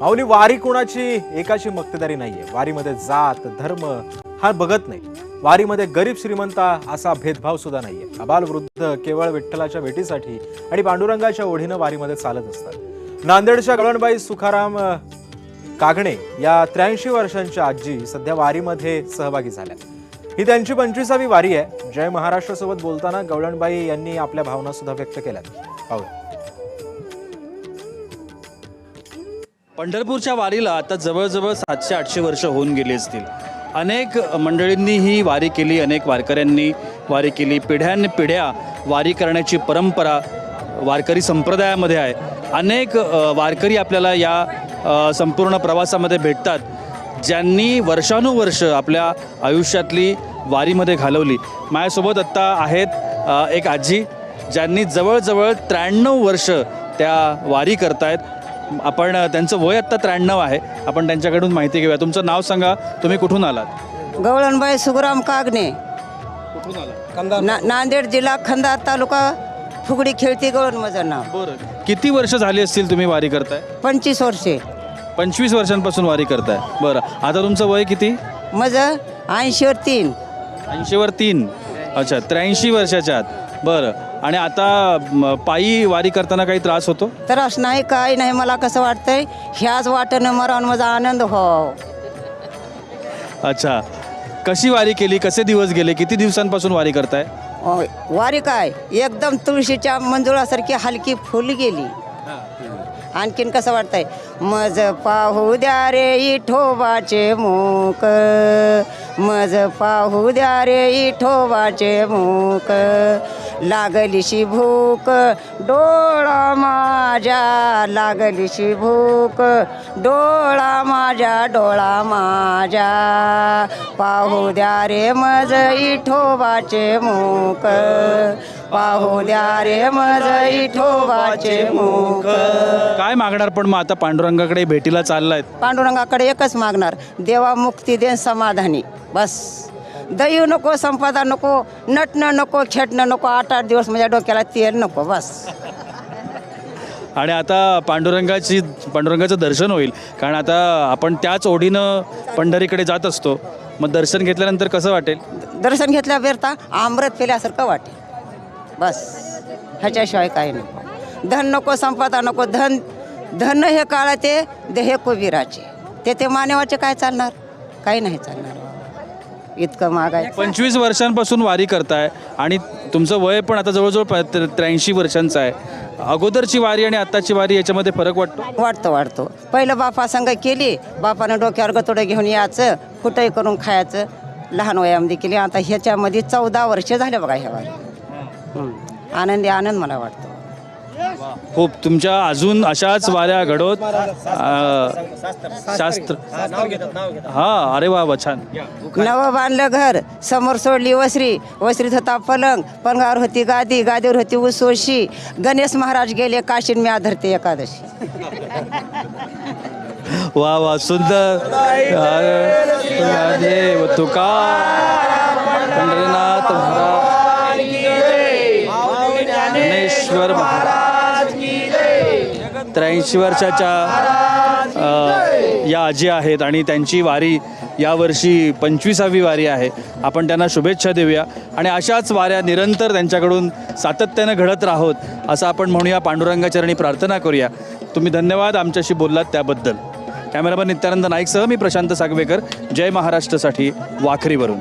माऊली, वारी कोणाची एकाची मक्तेदारी नाहीये. वारीमध्ये जात धर्म हा बघत नाही. वारीमध्ये गरीब श्रीमंत असा भेदभाव सुद्धा नाहीये. अबाल वृद्ध केवळ विठ्ठलाच्या भेटीसाठी आणि पांडुरंगाच्या ओढीनं वारीमध्ये चालत असतात. नांदेडच्या गवळणबाई सुखाराम कागणे या 83 वर्षांच्या आजी सध्या वारीमध्ये सहभागी झाल्या. ही त्यांची 25वी वारी आहे. जय महाराष्ट्र सोबत बोलताना गवळणबाई यांनी आपल्या भावना सुद्धा व्यक्त केल्या. पाहूया. पंढरपूरच्या वारीला आता जवळजवळ 700-800 वर्ष होऊन गेली असतील. अनेक मंडळींनी ही वारी केली, अनेक वारकऱ्यांनी वारी केली. पिढ्यानपिढ्या वारी करण्याची परंपरा वारकरी संप्रदायामध्ये आहे. अनेक वारकरी आपल्याला या संपूर्ण प्रवासामध्ये भेटतात, ज्यांनी वर्षानुवर्ष आपल्या आयुष्यातली वारीमध्ये घालवली. माझ्यासोबत आत्ता आहेत एक आजी, ज्यांनी जवळजवळ 93 वर्ष त्या वारी करतायत. आपण त्यांचं वय आत्ता 93 आहे. आपण त्यांच्याकडून माहिती घेऊया. तुमचं नाव सांगा, तुम्ही कुठून आलात? गवळणबाई सुखराम कागणे, कुठून आलात? नांदेड जिल्हा, खंदार तालुका, फुगडी खेळती गवळण माझं नाव. बरं, किती वर्ष झाली असतील तुम्ही वारी करताय? 25 वर्षे. 25 वर्षांपासून वारी करताय. बरं, आता तुमचं वय किती? माझं 80वर 3. 80वर 3. अच्छा, 83 वर्षाच्या आत. बरं, आणि आता पायी वारी करताना काही त्रास होतो? त्रास नाही, काय नाही. मला कसं वाटतंय, ह्याच वाटेनं मरण माझा आनंद हो. अच्छा, कशी वारी केली, कसे दिवस गेले, किती दिवसांपासून वारी करताय? वारी काय एकदम तुळशीच्या मंजुळासारखी हलकी फुल गेली. आणखीन कसं वाटतंय, मज पाहू द्या रे इठोबाचे मुख, मज पाहू द्या रे इठोबाचे मुख, लागलीशी भूक डोळा माझ्या, लागलीशी भूक डोळा माझ्या, डोळा माझ्या, पाहू द्या रे मज इठोबाचे मुख, पाहू द्या रे मज इठोबाचे मुख. काय मागणार पण मग आता पांडुरंगाकडे भेटीला चाललायत? पांडुरंगाकडे एकच मागणार, देवा मुक्ती दे समाधानी. बस, दैव नको, संपदा नको, नटणं नको, खेटणं नको, 8-8 दिवस माझ्या डोक्याला तेल नको. बस. आणि आता पांडुरंगाचं दर्शन होईल, कारण आता आपण त्याच ओढीनं पंढरीकडे जात असतो. मग दर्शन घेतल्यानंतर कसं वाटेल? दर्शन घेतल्या बेरता अमृत पेल्यासारखं वाटेल. बस, ह्याच्याशिवाय काही नको. धन नको, संपदा नको. धन हे काळाचे, देह कुबीराचे. ते मानवाचे काय चालणार? काही नाही चालणार. इतकं मागायचं. 25 वर्षांपासून वारी करताय आणि तुमचं वय पण आता जवळजवळ 83 वर्षांचं आहे. अगोदरची वारी आणि आत्ताची वारी याच्यामध्ये फरक वाटतो? वाटतो. पहिलं बापा संग केली, बापानं डोक्यावर गतोडं घेऊन यायचं, कुठंही करून खायचं, लहान वयामध्ये केली. आता ह्याच्यामध्ये 14 वर्ष झाले बघा ह्या वारी. आनंद मला वाटतो. खूप तुमच्या अजून अशाच वाऱ्या घडवत शास्त्र. हा, अरे वा, छान. नवं बांधलं घर, समोर सोडली वसरी, वसरीत होता पलंग, पलंगावर होती गादी, गादीवर होती उसोशी, गणेश महाराज गेले काशीन, मी आधरते एकादशी. वा वा, सुंदर. देव तुका पंढरीनाथ महाराज, ज्ञानेश्वर महाराज, 83 वर्षाच्या या आजी आहेत आणि त्यांची वारी यावर्षी 25वी वारी आहे. आपण त्यांना शुभेच्छा देऊया आणि अशाच वाऱ्या निरंतर त्यांच्याकडून सातत्यानं घडत राहोत असं आपण म्हणूया. पांडुरंगाचरणी प्रार्थना करूया. तुम्ही धन्यवाद आमच्याशी बोललात त्याबद्दल. कॅमेरामन नित्यानंद नाईकसह मी प्रशांत सागवेकर, जय महाराष्ट्रसाठी वाखरीवरून.